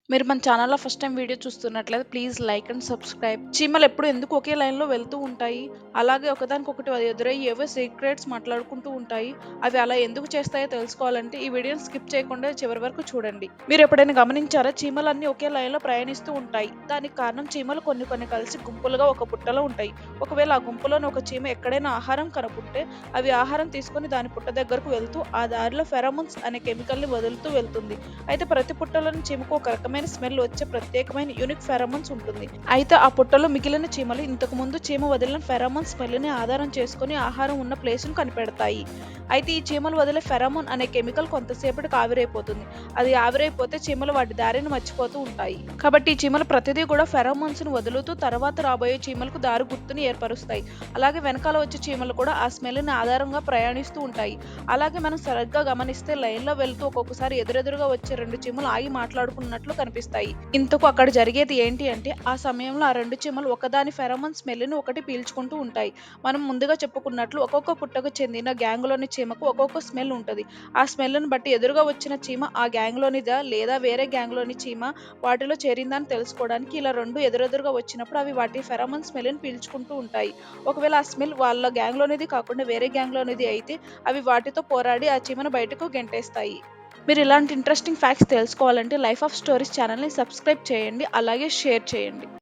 మీరు మన ఛానల్‌లో ఫస్ట్ టైమ్ వీడియో చూస్తున్నట్లయితే ప్లీజ్ లైక్ అండ్ సబ్స్క్రైబ్. చీమలెప్పుడు ఎందుకు ఒకే లైన్‌లో వెళ్తూ ఉంటాయి? అలాగే ఒకదానికొకటి ఎదురయ్యి ఏవో సీక్రెట్స్ మాట్లాడుకుంటూ ఉంటాయి. అవి అలా ఎందుకు చేస్తాయో తెలుసుకోవాలంటే ఈ వీడియోని స్కిప్ చేయకుండా చివరి వరకు చూడండి. మీరెప్పుడైనా గమనించారా? చీమలన్నీ ఒకే లైన్‌లో ప్రయాణిస్తూ ఉంటాయి. దానికి కారణం చీమలు కొన్ని కొన్ని కలిసి గుంపులుగా ఒక పుట్టలో ఉంటాయి. ఒకవేళ ఆ గుంపులోని ఒక చీమ ఎక్కడైనా ఆహారం కనుక్కుంటే అవి ఆహారం తీసుకొని దాని పుట్ట దగ్గరకు వెళ్తూ ఆ దారిలో ఫెరోమోన్స్ అనే కెమికల్‌ని వదులుతూ వెళ్తుంది. అయితే ప్రతి పుట్టలోని చీమకు ఒక రకమైన స్మెల్ వచ్చే ప్రత్యేకమైన యూనిక్ ఫెరమోన్స్ ఉంటుంది. అయితే ఆ పుట్టలో మిగిలిన చీమలు ఇంతకు ముందు చీమ వదిలిన ఫెరమోన్ స్మెల్ ని ఆధారం చేసుకొని ఆహారం ఉన్న ప్లేస్ ను కనిపెడతాయి. అయితే ఈ చీమలు వదిలే ఫెరమోన్ అనే కెమికల్ కొంతసేపటికి ఆవిరైపోతుంది. అది ఆవిరైపోతే చీమలు వాటి దారిని మర్చిపోతూ ఉంటాయి. కాబట్టి ఈ చీమలు ప్రతిదీ కూడా ఫెరమోన్స్ ను వదులుతూ తర్వాత రాబోయే చీమలకు దారి గుర్తుని ఏర్పరుస్తాయి. అలాగే వెనకాల వచ్చే చీమలు కూడా ఆ స్మెల్ ని ఆధారంగా ప్రయాణిస్తూ ఉంటాయి. అలాగే మనం సరిగ్గా గమనిస్తే లైన్‌లో వెళ్తూ ఒక్కొక్కసారి ఎదురెదురుగా వచ్చే 2 చీమలు ఆగి మాట్లాడుకున్నట్లు కనిపిస్తాయి. ఇంతకు అక్కడ జరిగేది ఏంటి అంటే, ఆ సమయంలో ఆ 2 చీమలు ఒకదాని ఫెరోమోన్ స్మెల్‌ని ఒకటి పీల్చుకుంటూ ఉంటాయి. మనం ముందుగా చెప్పుకున్నట్లు ఒక్కొక్క పుట్టకు చెందిన గ్యాంగ్‌లోని చీమకు ఒక్కొక్క స్మెల్ ఉంటది. ఆ స్మెల్‌ని బట్టి ఎదురుగా వచ్చిన చీమ ఆ గ్యాంగ్‌లోనిదా లేదా వేరే గ్యాంగ్‌లోని చీమ వాటిలో చేరిందా అని తెలుసుకోవడానికి ఇలా 2 ఎదురెదురుగా వచ్చినప్పుడు అవి వాటి ఫెరోమోన్ స్మెల్‌ని పీల్చుకుంటూ ఉంటాయి. ఒకవేళ ఆ స్మెల్ వాళ్ళ గ్యాంగ్‌లోనిది కాకుండా వేరే గ్యాంగ్‌లోనిది అయితే అవి వాటితో పోరాడి ఆ చీమను బయటకు గెంటేస్తాయి. మీరు ఇలాంటి ఇంట్రెస్టింగ్ ఫ్యాక్ట్స్ తెలుసుకోవాలంటే లైఫ్ ఆఫ్ స్టోరీస్ ఛానల్‌ని సబ్స్క్రైబ్ చేయండి. అలాగే షేర్ చేయండి.